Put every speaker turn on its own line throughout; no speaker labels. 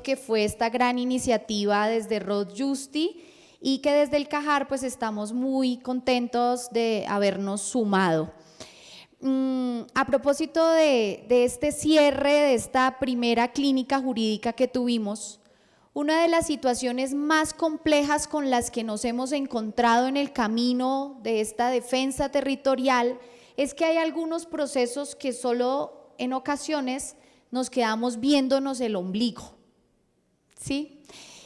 que fue esta gran iniciativa desde Rod Justi y que desde el CAJAR pues estamos muy contentos de habernos sumado. A propósito de este cierre de esta primera clínica jurídica que tuvimos, una de las situaciones más complejas con las que nos hemos encontrado en el camino de esta defensa territorial es que hay algunos procesos que solo en ocasiones nos quedamos viéndonos el ombligo, ¿sí?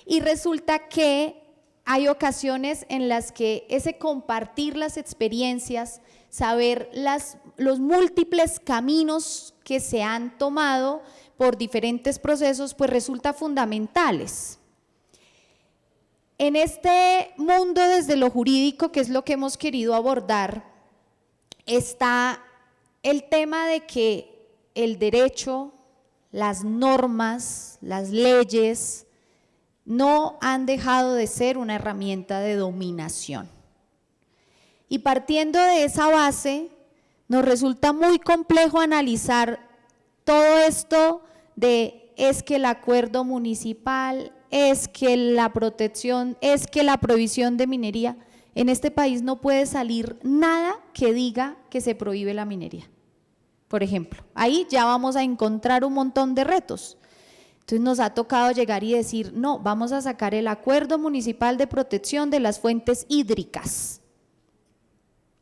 Y resulta que hay ocasiones en las que ese compartir las experiencias, saber los múltiples caminos que se han tomado por diferentes procesos, pues resulta fundamentales. En este mundo desde lo jurídico, que es lo que hemos querido abordar, está el tema de que el derecho, las normas, las leyes, no han dejado de ser una herramienta de dominación. Y partiendo de esa base, nos resulta muy complejo analizar todo esto de es que el acuerdo municipal, es que la protección, es que la prohibición de minería. En este país no puede salir nada que diga que se prohíbe la minería. Por ejemplo, ahí ya vamos a encontrar un montón de retos. Entonces nos ha tocado llegar y decir, no, vamos a sacar el acuerdo municipal de protección de las fuentes hídricas.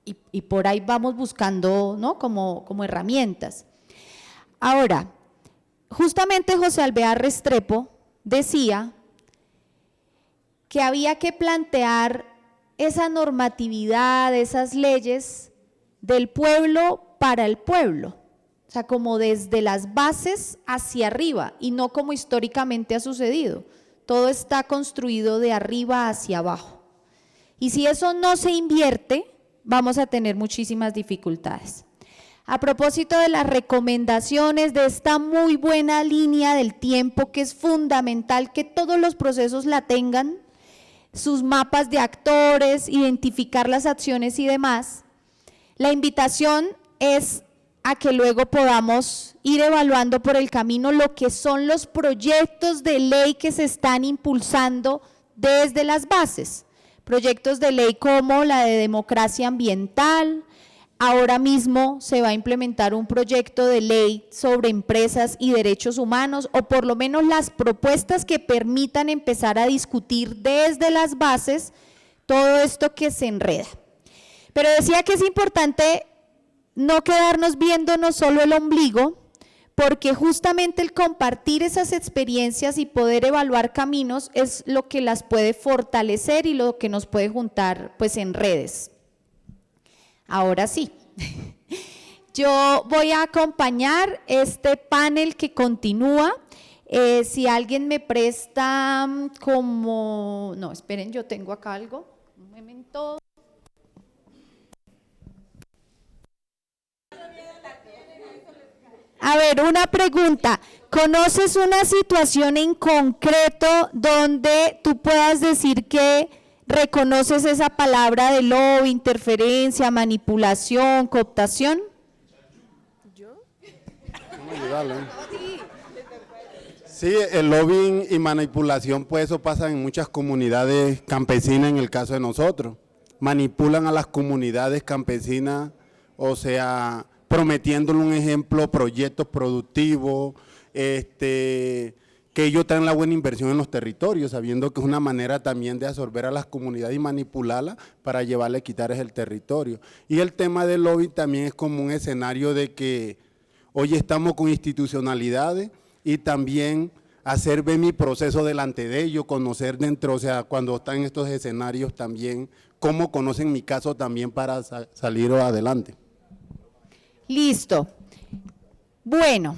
Y por ahí vamos buscando, ¿no?, como herramientas. Ahora, justamente José Alvear Restrepo decía que había que plantear esa normatividad, esas leyes del pueblo para el pueblo, o sea, como desde las bases hacia arriba y no como históricamente ha sucedido. Todo está construido de arriba hacia abajo. Y si eso no se invierte, vamos a tener muchísimas dificultades. A propósito de las recomendaciones de esta muy buena línea del tiempo, que es fundamental que todos los procesos la tengan, sus mapas de actores, identificar las acciones y demás, la invitación es a que luego podamos ir evaluando por el camino lo que son los proyectos de ley que se están impulsando desde las bases. Proyectos de ley como la de democracia ambiental, ahora mismo se va a implementar un proyecto de ley sobre empresas y derechos humanos, o por lo menos las propuestas que permitan empezar a discutir desde las bases todo esto que se enreda. Pero decía que es importante no quedarnos viéndonos solo el ombligo, porque justamente el compartir esas experiencias y poder evaluar caminos es lo que las puede fortalecer y lo que nos puede juntar pues en redes. Ahora sí, yo voy a acompañar este panel que continúa. Si alguien me presta como, no, esperen, yo tengo acá algo, un momento. A ver, una pregunta, ¿conoces una situación en concreto donde tú puedas decir que reconoces esa palabra de lobby, interferencia, manipulación, cooptación?
¿Yo?
Sí, el lobbying y manipulación, pues eso pasa en muchas comunidades campesinas, en el caso de nosotros. Manipulan a las comunidades campesinas, o sea, prometiéndole un ejemplo, proyectos productivos, que ellos tengan la buena inversión en los territorios, sabiendo que es una manera también de absorber a las comunidades y manipularlas para llevarle, quitarles el territorio. Y el tema del lobby también es como un escenario de que hoy estamos con institucionalidades y también hacer ver mi proceso delante de ellos, conocer dentro, o sea, cuando están en estos escenarios también, cómo conocen mi caso también para salir adelante.
Listo. Bueno,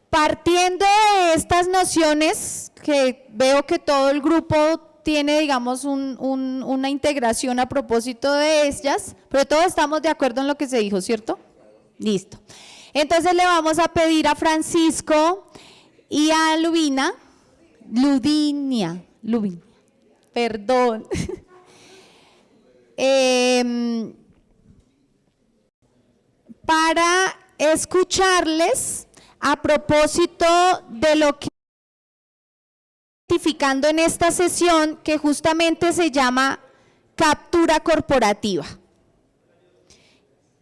partiendo de estas nociones, que veo que todo el grupo tiene, digamos, una integración a propósito de ellas, pero todos estamos de acuerdo en lo que se dijo, ¿cierto? Listo. Entonces le vamos a pedir a Francisco y a Ludinia, perdón, para escucharles a propósito de lo que identificando en esta sesión, que justamente se llama captura corporativa.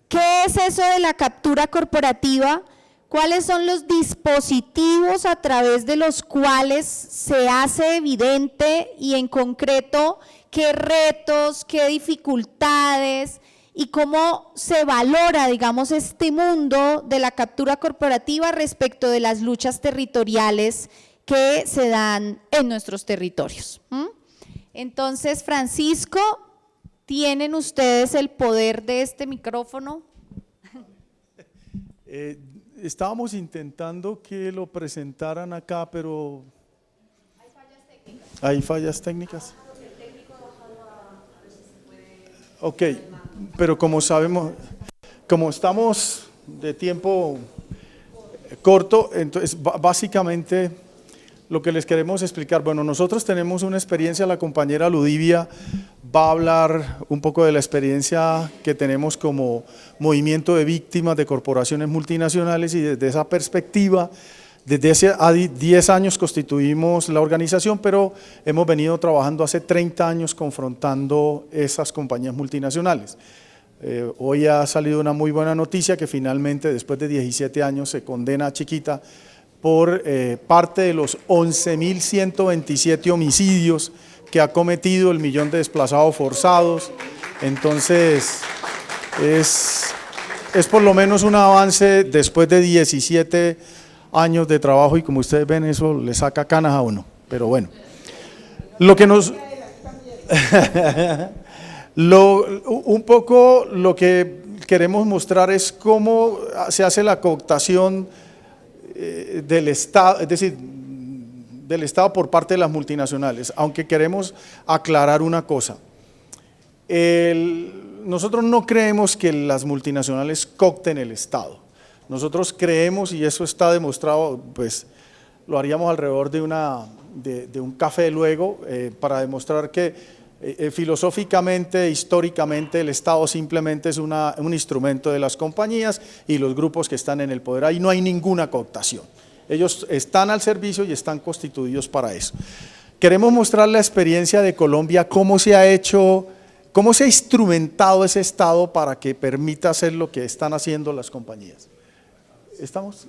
¿Qué es eso de la captura corporativa? ¿Cuáles son los dispositivos a través de los cuales se hace evidente y en concreto qué retos, qué dificultades y cómo se valora, digamos, este mundo de la captura corporativa respecto de las luchas territoriales que se dan en nuestros territorios? Entonces, Francisco, ¿tienen ustedes el poder de este micrófono?
Estábamos intentando que lo presentaran acá, pero… ¿Hay fallas técnicas? ¿Hay fallas técnicas? Ok, pero como sabemos, como estamos de tiempo corto, entonces básicamente lo que les queremos explicar, bueno, nosotros tenemos una experiencia, la compañera Ludivia va a hablar un poco de la experiencia que tenemos como movimiento de víctimas de corporaciones multinacionales y desde esa perspectiva, desde hace 10 años constituimos la organización, pero hemos venido trabajando hace 30 años confrontando esas compañías multinacionales. Hoy ha salido una muy buena noticia que finalmente después de 17 años se condena a Chiquita por parte de los 11.127 homicidios que ha cometido, el 1.000.000 de desplazados forzados. Entonces es por lo menos un avance después de 17 años de trabajo y como ustedes ven eso le saca canas a uno, pero bueno. Lo que nos… un poco lo que queremos mostrar es cómo se hace la cooptación del Estado, es decir, del Estado por parte de las multinacionales, aunque queremos aclarar una cosa. Nosotros no creemos que las multinacionales coopten el Estado. Nosotros creemos, y eso está demostrado, pues lo haríamos alrededor de un café luego, para demostrar que filosóficamente, históricamente, el Estado simplemente es un instrumento de las compañías y los grupos que están en el poder. Ahí no hay ninguna cooptación. Ellos están al servicio y están constituidos para eso. Queremos mostrar la experiencia de Colombia, cómo se ha hecho, cómo se ha instrumentado ese Estado para que permita hacer lo que están haciendo las compañías. ¿Estamos?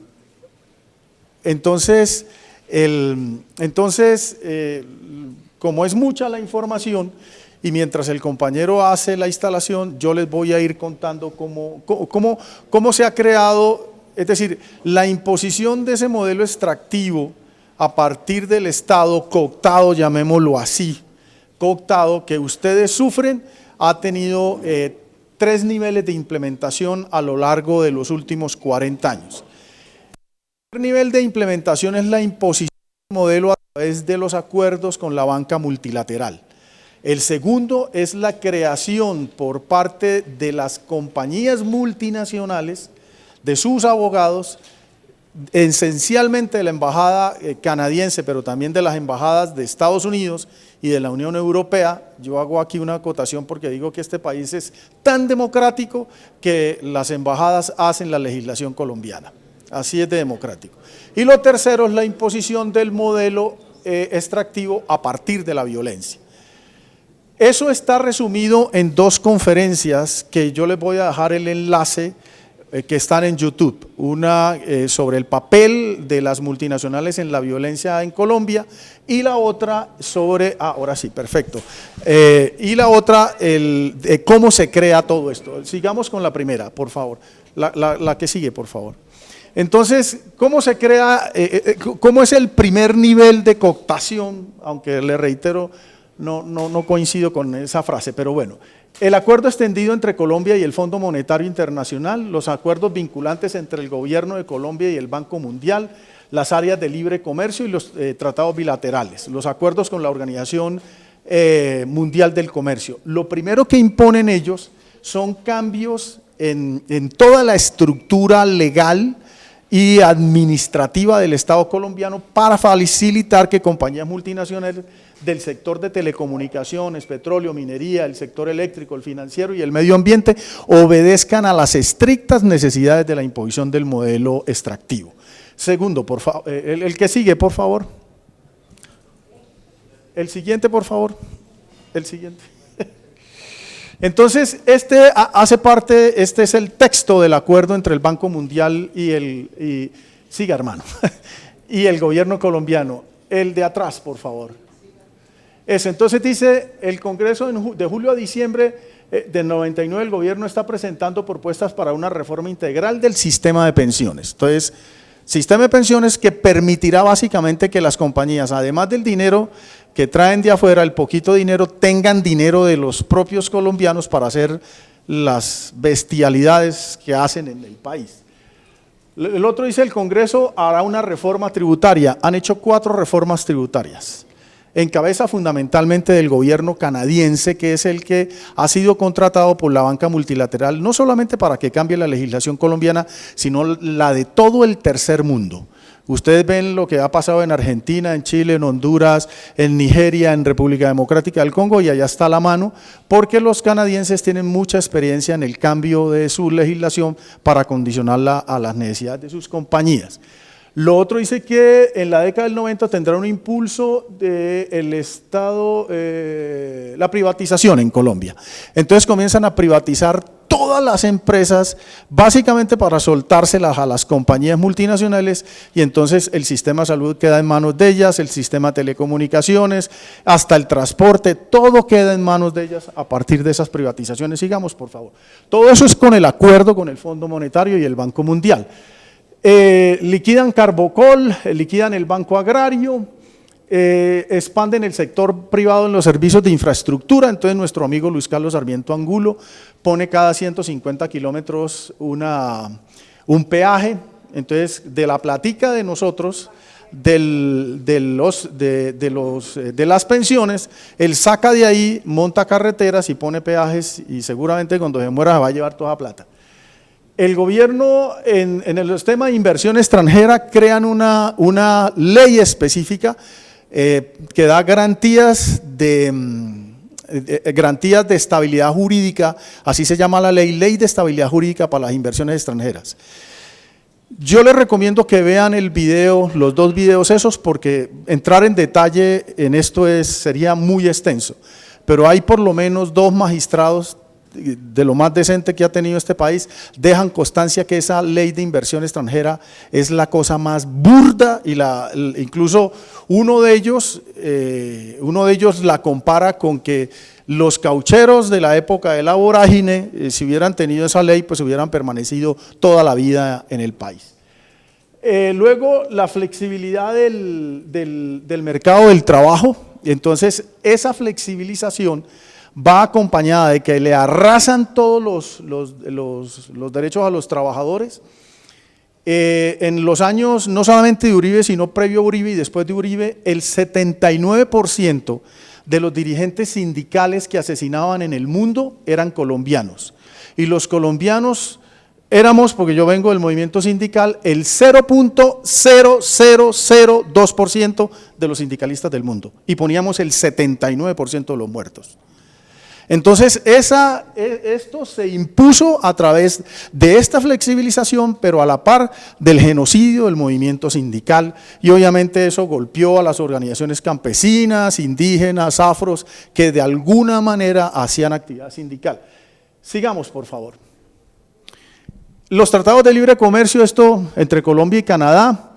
Entonces, como es mucha la información y mientras el compañero hace la instalación, yo les voy a ir contando cómo se ha creado, es decir, la imposición de ese modelo extractivo a partir del Estado cooptado, llamémoslo así, cooptado, que ustedes sufren, ha tenido 3 niveles de implementación a lo largo de los últimos 40 años. El primer nivel de implementación es la imposición del modelo a través de los acuerdos con la banca multilateral. El segundo es la creación por parte de las compañías multinacionales, de sus abogados, esencialmente de la embajada canadiense, pero también de las embajadas de Estados Unidos y de la Unión Europea. Yo hago aquí una acotación porque digo que este país es tan democrático que las embajadas hacen la legislación colombiana. Así es de democrático. Y lo tercero es la imposición del modelo extractivo a partir de la violencia. Eso está resumido en 2 conferencias que yo les voy a dejar el enlace que están en YouTube. Una sobre el papel de las multinacionales en la violencia en Colombia y la otra sobre, ahora sí, perfecto, y la otra de cómo se crea todo esto. Sigamos con la primera, por favor, la que sigue, por favor. Entonces, ¿cómo se crea, cómo es el primer nivel de cooptación? Aunque le reitero, no coincido con esa frase, pero bueno. El acuerdo extendido entre Colombia y el Fondo Monetario Internacional, los acuerdos vinculantes entre el gobierno de Colombia y el Banco Mundial, las áreas de libre comercio y los tratados bilaterales, los acuerdos con la Organización Mundial del Comercio. Lo primero que imponen ellos son cambios en toda la estructura legal y administrativa del Estado colombiano para facilitar que compañías multinacionales del sector de telecomunicaciones, petróleo, minería, el sector eléctrico, el financiero y el medio ambiente obedezcan a las estrictas necesidades de la imposición del modelo extractivo. Segundo, por favor, el que sigue, por favor. El siguiente, por favor. El siguiente. Entonces, este hace parte, este es el texto del acuerdo entre el Banco Mundial siga hermano, y el gobierno colombiano. El de atrás, por favor. Entonces dice, el Congreso de julio a diciembre del 99, el gobierno está presentando propuestas para una reforma integral del sistema de pensiones. Entonces, sistema de pensiones que permitirá básicamente que las compañías, además del dinero que traen de afuera, el poquito dinero, tengan dinero de los propios colombianos para hacer las bestialidades que hacen en el país. El otro dice, el Congreso hará una reforma tributaria. Han hecho 4 reformas tributarias, en cabeza fundamentalmente del gobierno canadiense, que es el que ha sido contratado por la banca multilateral, no solamente para que cambie la legislación colombiana, sino la de todo el tercer mundo. Ustedes ven lo que ha pasado en Argentina, en Chile, en Honduras, en Nigeria, en República Democrática del Congo, y allá está la mano, porque los canadienses tienen mucha experiencia en el cambio de su legislación para condicionarla a las necesidades de sus compañías. Lo otro dice que en la década del 90 tendrá un impulso del Estado, la privatización en Colombia. Entonces comienzan a privatizar todas las empresas, básicamente para soltárselas a las compañías multinacionales, y entonces el sistema de salud queda en manos de ellas, el sistema de telecomunicaciones, hasta el transporte, todo queda en manos de ellas a partir de esas privatizaciones. Sigamos, por favor. Todo eso es con el acuerdo con el Fondo Monetario y el Banco Mundial. Liquidan Carbocol, liquidan el Banco Agrario, expanden el sector privado en los servicios de infraestructura. Entonces nuestro amigo Luis Carlos Sarmiento Angulo pone cada 150 kilómetros un peaje. Entonces de la platica de nosotros, de las pensiones, él saca de ahí, monta carreteras y pone peajes, y seguramente cuando se muera se va a llevar toda la plata. El gobierno en el tema de inversión extranjera crean una ley específica que da garantías de estabilidad jurídica, así se llama la ley de estabilidad jurídica para las inversiones extranjeras. Yo les recomiendo que vean el video, los 2 videos esos, porque entrar en detalle en esto sería muy extenso, pero hay por lo menos 2 magistrados de lo más decente que ha tenido este país, dejan constancia que esa ley de inversión extranjera es la cosa más burda, y incluso uno de ellos la compara con que los caucheros de la época de la vorágine, si hubieran tenido esa ley, pues hubieran permanecido toda la vida en el país. Luego, la flexibilidad del mercado del trabajo. Entonces esa flexibilización va acompañada de que le arrasan todos los derechos a los trabajadores. En los años, no solamente de Uribe, sino previo a Uribe y después de Uribe, el 79% de los dirigentes sindicales que asesinaban en el mundo eran colombianos. Y los colombianos éramos, porque yo vengo del movimiento sindical, el 0.0002% de los sindicalistas del mundo, y poníamos el 79% de los muertos. Entonces esto se impuso a través de esta flexibilización, pero a la par del genocidio del movimiento sindical, y obviamente eso golpeó a las organizaciones campesinas, indígenas, afros, que de alguna manera hacían actividad sindical. Sigamos, por favor. Los tratados de libre comercio, esto entre Colombia y Canadá.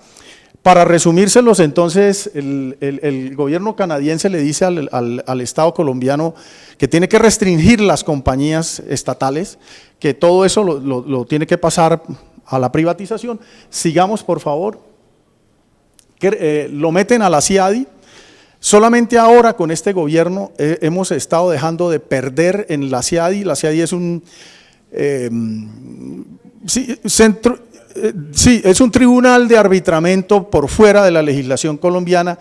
Para resumírselos, entonces, el gobierno canadiense le dice al Estado colombiano que tiene que restringir las compañías estatales, que todo eso lo tiene que pasar a la privatización. Sigamos, por favor. Lo meten a la CIADI. Solamente ahora con este gobierno hemos estado dejando de perder en la CIADI. La CIADI es un centro… Sí, es un tribunal de arbitramiento por fuera de la legislación colombiana.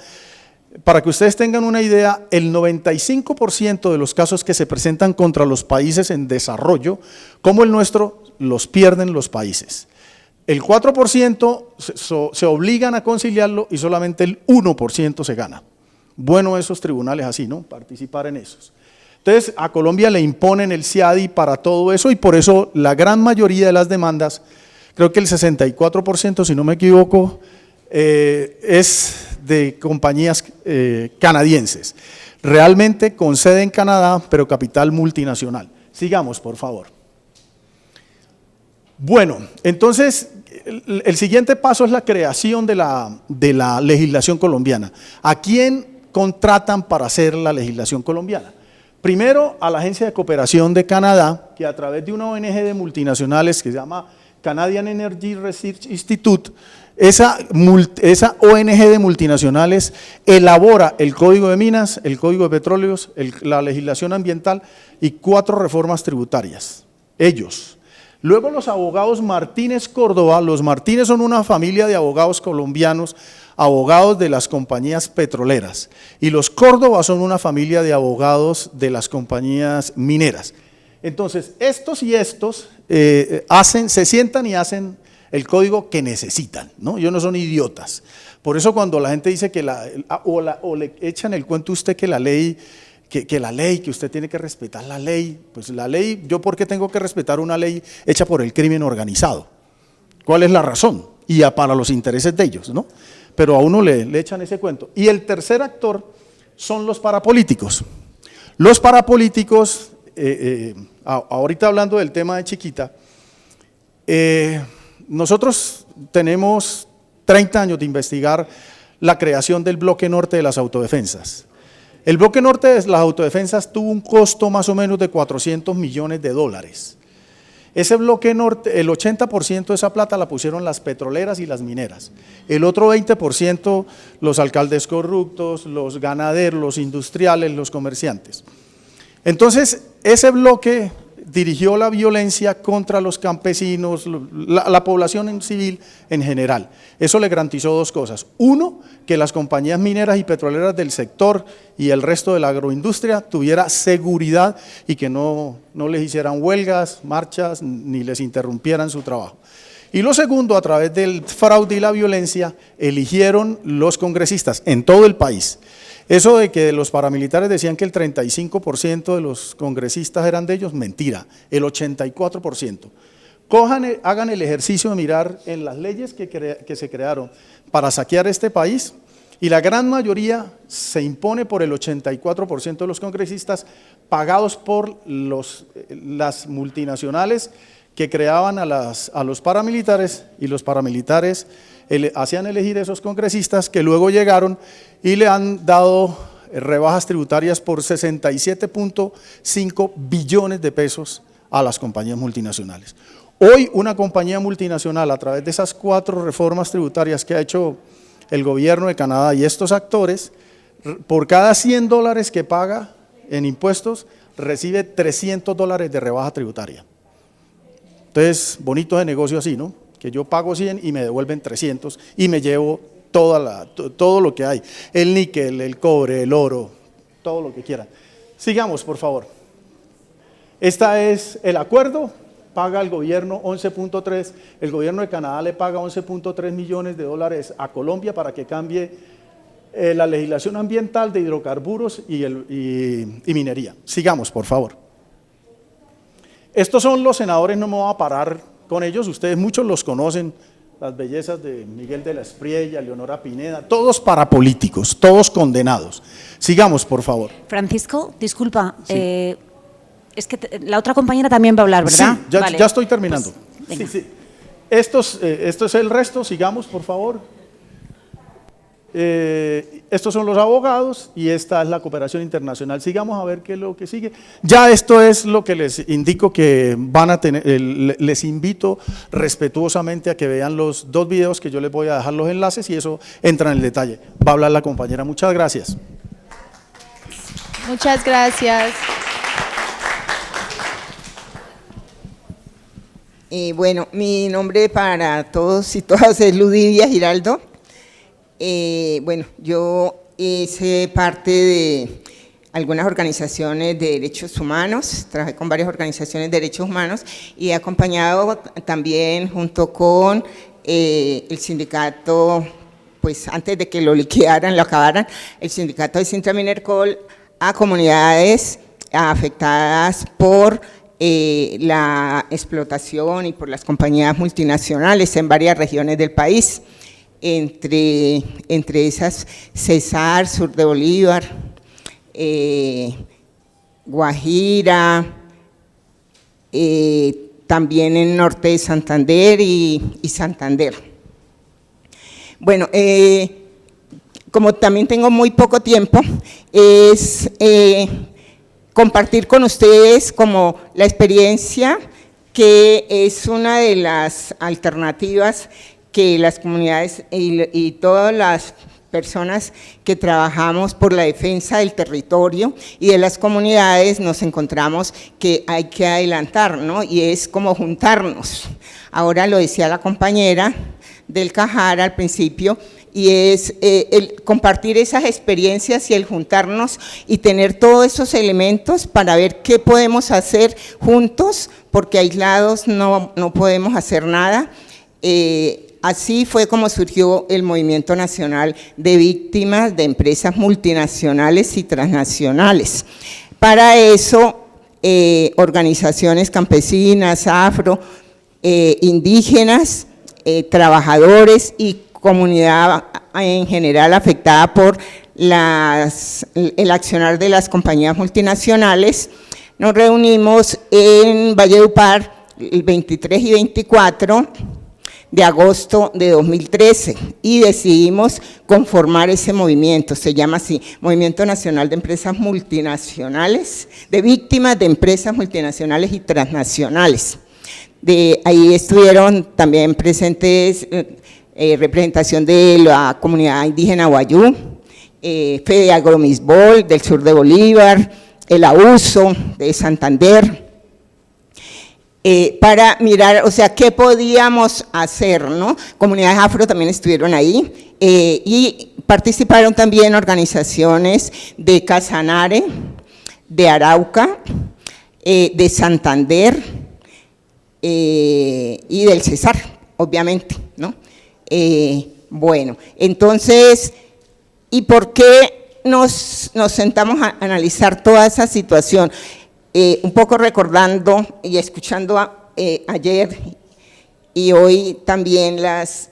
Para que ustedes tengan una idea, el 95% de los casos que se presentan contra los países en desarrollo, como el nuestro, los pierden los países. El 4% se obligan a conciliarlo y solamente el 1% se gana. Bueno, esos tribunales así, ¿no? Participar en esos. Entonces, a Colombia le imponen el CIADI para todo eso, y por eso la gran mayoría de las demandas creo que el 64%, si no me equivoco, es de compañías canadienses, realmente con sede en Canadá, pero capital multinacional. Sigamos, por favor. Bueno, entonces, el siguiente paso es la creación de la legislación colombiana. ¿A quién contratan para hacer la legislación colombiana? Primero, a la Agencia de Cooperación de Canadá, que a través de una ONG de multinacionales que se llama Canadian Energy Research Institute, esa ONG de multinacionales elabora el Código de Minas, el Código de Petróleos, la legislación ambiental y 4 reformas tributarias. Ellos. Luego los abogados Martínez Córdoba, los Martínez son una familia de abogados colombianos, abogados de las compañías petroleras, y los Córdoba son una familia de abogados de las compañías mineras. Entonces, estos y estos se sientan y hacen el código que necesitan, ¿no? Ellos no son idiotas. Por eso cuando la gente dice que o le echan el cuento a usted que la ley, que usted tiene que respetar la ley, pues la ley, ¿yo por qué tengo que respetar una ley hecha por el crimen organizado? ¿Cuál es la razón? Y para los intereses de ellos, ¿no? Pero a uno le echan ese cuento. Y el tercer actor son los parapolíticos. Los parapolíticos, ahorita hablando del tema de Chiquita, nosotros tenemos 30 años de investigar la creación del bloque norte de las autodefensas. El bloque norte de las autodefensas tuvo un costo más o menos de $400 millones. Ese bloque norte, el 80% de esa plata la pusieron las petroleras y las mineras. El otro 20% los alcaldes corruptos, los ganaderos, los industriales, los comerciantes. Entonces, ese bloque dirigió la violencia contra los campesinos, la población en civil en general. Eso le garantizó 2 cosas. Uno, que las compañías mineras y petroleras del sector y el resto de la agroindustria tuviera seguridad y que no les hicieran huelgas, marchas, ni les interrumpieran su trabajo. Y lo segundo, a través del fraude y la violencia, eligieron los congresistas en todo el país. Eso de que los paramilitares decían que el 35% de los congresistas eran de ellos, mentira, el 84%. Hagan el ejercicio de mirar en las leyes que se crearon para saquear este país y la gran mayoría se impone por el 84% de los congresistas pagados por las multinacionales que creaban a los paramilitares y los paramilitares hacían elegir esos congresistas que luego llegaron y le han dado rebajas tributarias por 67.5 billones de pesos a las compañías multinacionales. Hoy una compañía multinacional a través de esas 4 reformas tributarias que ha hecho el gobierno de Canadá y estos actores, por cada $100 que paga en impuestos, recibe $300 de rebaja tributaria. Entonces, bonito de negocio así, ¿no? Que yo pago 100 y me devuelven 300 y me llevo todo lo que hay, el níquel, el cobre, el oro, todo lo que quieran. Sigamos, por favor. Este es el acuerdo, paga el gobierno 11.3, el gobierno de Canadá le paga 11.3 millones de dólares a Colombia para que cambie la legislación ambiental de hidrocarburos y minería. Sigamos, por favor. Estos son los senadores, no me voy a parar con ellos, ustedes muchos los conocen, las bellezas de Miguel de la Espriella, Leonora Pineda, todos parapolíticos, todos condenados. Sigamos, por favor.
Francisco, disculpa, sí. Es que la otra compañera también va a hablar, ¿verdad?
Sí,
vale.
ya estoy terminando.
Pues,
sí. Esto es el resto, sigamos, por favor. Estos son los abogados y esta es la cooperación internacional. Sigamos a ver qué es lo que sigue. Ya esto es lo que les indico que van a tener. Les invito respetuosamente a que vean los 2 videos que yo les voy a dejar los enlaces y eso entra en el detalle. Va a hablar la compañera. Muchas gracias.
Muchas gracias.
Bueno, mi nombre para todos y todas es Ludidia Giraldo. Bueno, yo hice parte de algunas organizaciones de derechos humanos, trabajé con varias organizaciones de derechos humanos y he acompañado también junto con el sindicato, pues antes de que lo liquidaran, lo acabaran, el sindicato de Sintra Minercol a comunidades afectadas por la explotación y por las compañías multinacionales en varias regiones del país, entre esas Cesar, sur de Bolívar, Guajira, también en norte de Santander y Santander. Bueno, como también tengo muy poco tiempo, es compartir con ustedes como la experiencia que es una de las alternativas que las comunidades y todas las personas que trabajamos por la defensa del territorio y de las comunidades nos encontramos que hay que adelantar, ¿no? Y es como juntarnos. Ahora lo decía la compañera del Cajar al principio, y es el compartir esas experiencias y el juntarnos y tener todos esos elementos para ver qué podemos hacer juntos, porque aislados no podemos hacer nada. Así fue como surgió el Movimiento Nacional de Víctimas de Empresas Multinacionales y Transnacionales. Para eso, organizaciones campesinas, afro, indígenas, trabajadores y comunidad en general afectada por el accionar de las compañías multinacionales, nos reunimos en Valledupar el 23 y 24 de agosto de 2013 y decidimos conformar ese movimiento, se llama así, Movimiento Nacional de Empresas Multinacionales, de Víctimas de Empresas Multinacionales y Transnacionales. Ahí estuvieron también presentes representación de la comunidad indígena Guayú, Fede Agromisbol del sur de Bolívar, el AUSO de Santander, para mirar, o sea, qué podíamos hacer, ¿no? Comunidades afro también estuvieron ahí, y participaron también organizaciones de Casanare, de Arauca, de Santander y del Cesar, obviamente, ¿no? Bueno, entonces, ¿y por qué nos sentamos a analizar toda esa situación? Un poco recordando y escuchando ayer y hoy también las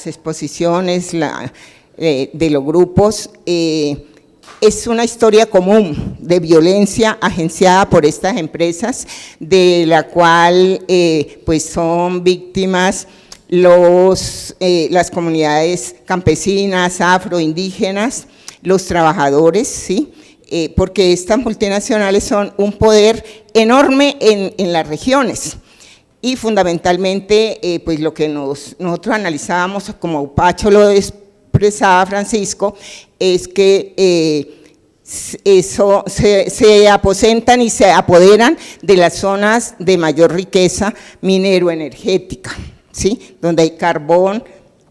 exposiciones de los grupos, es una historia común de violencia agenciada por estas empresas, de la cual pues son víctimas las comunidades campesinas, afroindígenas, los trabajadores, ¿sí? Porque estas multinacionales son un poder enorme en las regiones y fundamentalmente pues lo que nosotros analizábamos, como Pacho lo expresaba Francisco, es que eso se aposentan y se apoderan de las zonas de mayor riqueza minero-energética, ¿sí? Donde hay carbón,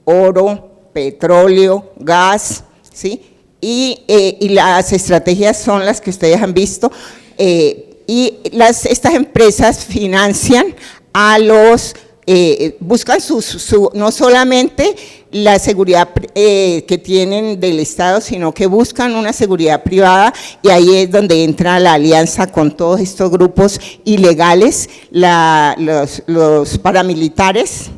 oro, petróleo, gas, ¿sí? Y las estrategias son las que ustedes han visto, y estas empresas financian a buscan no solamente la seguridad que tienen del Estado, sino que buscan una seguridad privada, y ahí es donde entra la alianza con todos estos grupos ilegales, los paramilitares,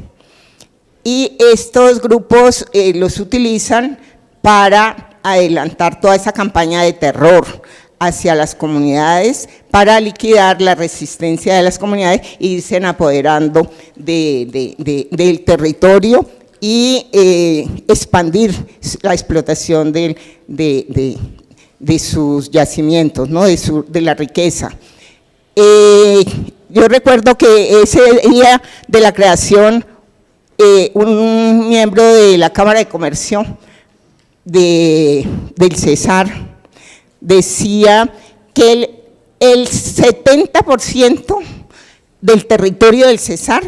y estos grupos los utilizan para adelantar toda esa campaña de terror hacia las comunidades para liquidar la resistencia de las comunidades y irse apoderando del territorio y expandir la explotación de sus yacimientos, ¿no? de la riqueza. Yo recuerdo que ese día de la creación, un miembro de la Cámara de Comercio del Cesar decía que el 70% del territorio del Cesar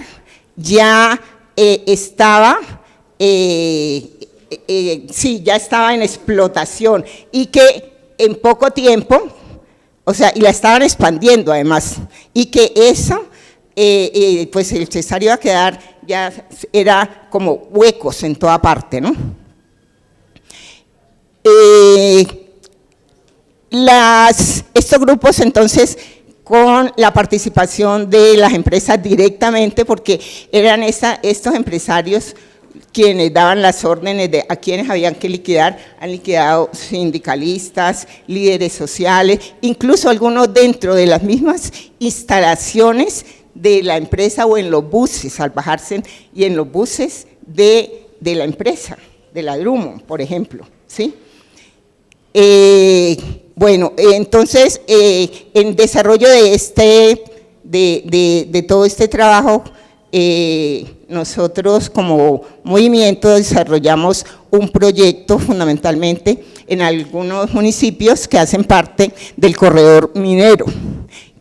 ya estaba, ya estaba en explotación, y que en poco tiempo, o sea, y la estaban expandiendo además, y que eso, pues el Cesar iba a quedar, ya era como huecos en toda parte, ¿no? Estos grupos entonces con la participación de las empresas directamente, porque eran estos empresarios quienes daban las órdenes de a quienes habían que liquidar. Han liquidado sindicalistas, líderes sociales, incluso algunos dentro de las mismas instalaciones de la empresa o en los buses, al bajarse y en los buses de la empresa, de la Drummond, por ejemplo, ¿sí? Bueno, entonces, en desarrollo de todo este trabajo, nosotros como movimiento desarrollamos un proyecto fundamentalmente en algunos municipios que hacen parte del corredor minero,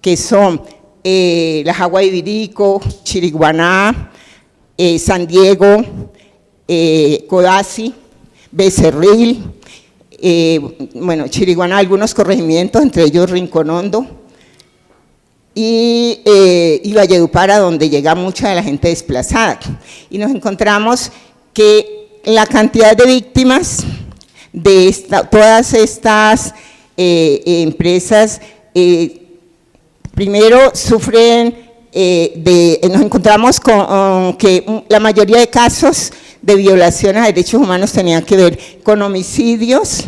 que son La Jagua de Ibirico, Chiriguaná, San Diego, Codazzi, Becerril, bueno, Chiriguaná, algunos corregimientos, entre ellos Rincón Hondo, y Valledupar, donde llega mucha de la gente desplazada. Y nos encontramos que la cantidad de víctimas de todas estas empresas, primero sufren, nos encontramos con que la mayoría de casos de violaciones a derechos humanos tenían que ver con homicidios,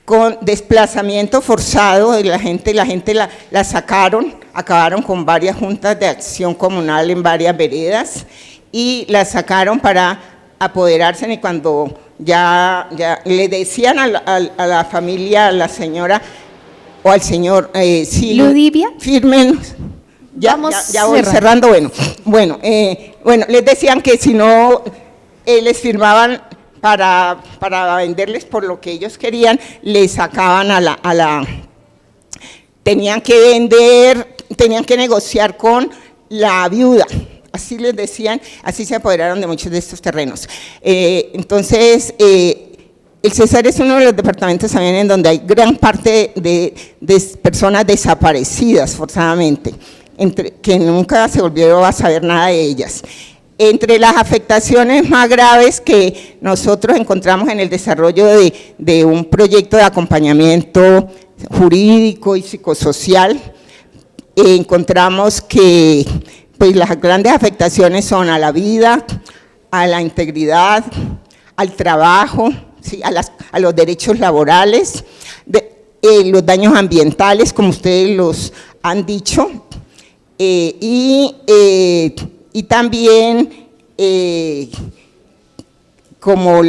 con desplazamiento forzado de la gente la sacaron, acabaron con varias juntas de acción comunal en varias veredas y la sacaron para apoderarse, y cuando ya le decían a la familia, a la señora o al señor, sí,
Ludivia,
firmen, ya voy cerrando, bueno, les decían que si no les firmaban para venderles por lo que ellos querían, les sacaban tenían que vender, tenían que negociar con la viuda, así les decían, así se apoderaron de muchos de estos terrenos. Entonces, el Cesar es uno de los departamentos también en donde hay gran parte de personas desaparecidas forzadamente, que nunca se volvieron a saber nada de ellas. Entre las afectaciones más graves que nosotros encontramos en el desarrollo de un proyecto de acompañamiento jurídico y psicosocial, encontramos que pues, las grandes afectaciones son a la vida, a la integridad, al trabajo, ¿sí? a los derechos laborales, los daños ambientales, como ustedes los han dicho, y también como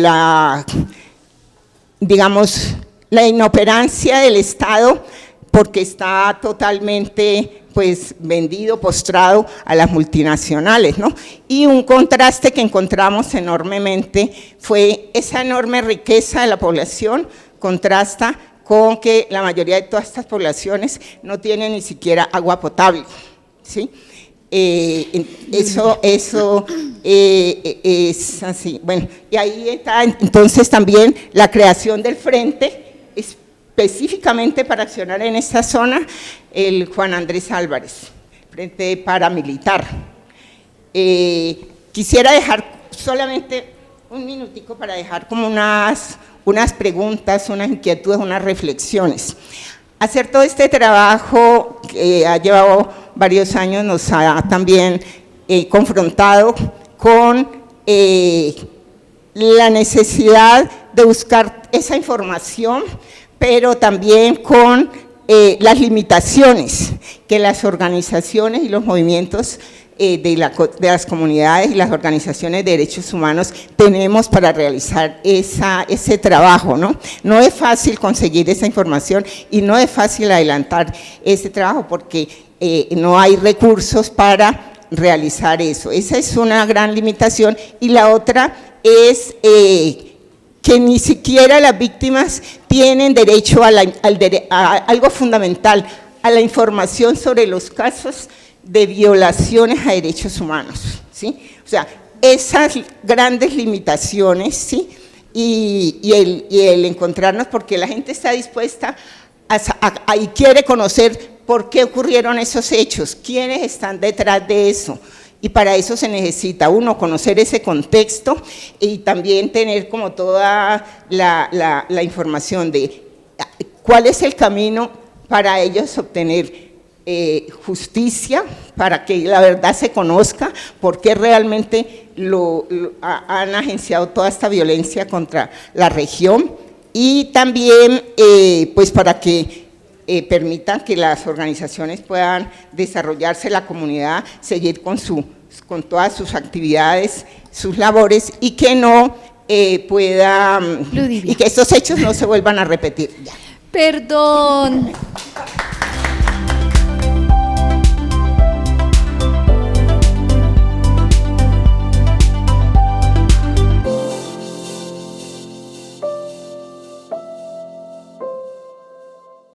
digamos, la inoperancia del Estado, porque está totalmente pues vendido, postrado a las multinacionales, ¿no? Y un contraste que encontramos enormemente fue esa enorme riqueza de la población, contrasta con que la mayoría de todas estas poblaciones no tienen ni siquiera agua potable, ¿sí? Eso es así. Bueno, y ahí está entonces también la creación del frente, específicamente para accionar en esta zona, el Juan Andrés Álvarez, frente paramilitar. Quisiera dejar solamente un minutico para dejar como unas preguntas, unas inquietudes, unas reflexiones. Hacer todo este trabajo que ha llevado varios años nos ha también confrontado con la necesidad de buscar esa información, pero también con las limitaciones que las organizaciones y los movimientos de las comunidades y las organizaciones de derechos humanos tenemos para realizar ese trabajo, ¿no? No es fácil conseguir esa información y no es fácil adelantar ese trabajo porque no hay recursos para realizar eso. Esa es una gran limitación, y la otra es que ni siquiera las víctimas tienen derecho a algo fundamental, a la información sobre los casos de violaciones a derechos humanos, ¿sí? O sea, esas grandes limitaciones, ¿sí? Y el encontrarnos, porque la gente está dispuesta y quiere conocer por qué ocurrieron esos hechos, quiénes están detrás de eso. Y para eso se necesita, uno, conocer ese contexto y también tener como toda la información de cuál es el camino para ellos obtener justicia, para que la verdad se conozca, por qué realmente han agenciado toda esta violencia contra la región, y también pues para que permitan que las organizaciones puedan desarrollarse, la comunidad, seguir con todas sus actividades, sus labores, y que no y que estos hechos no se vuelvan a repetir. Ya.
Perdón.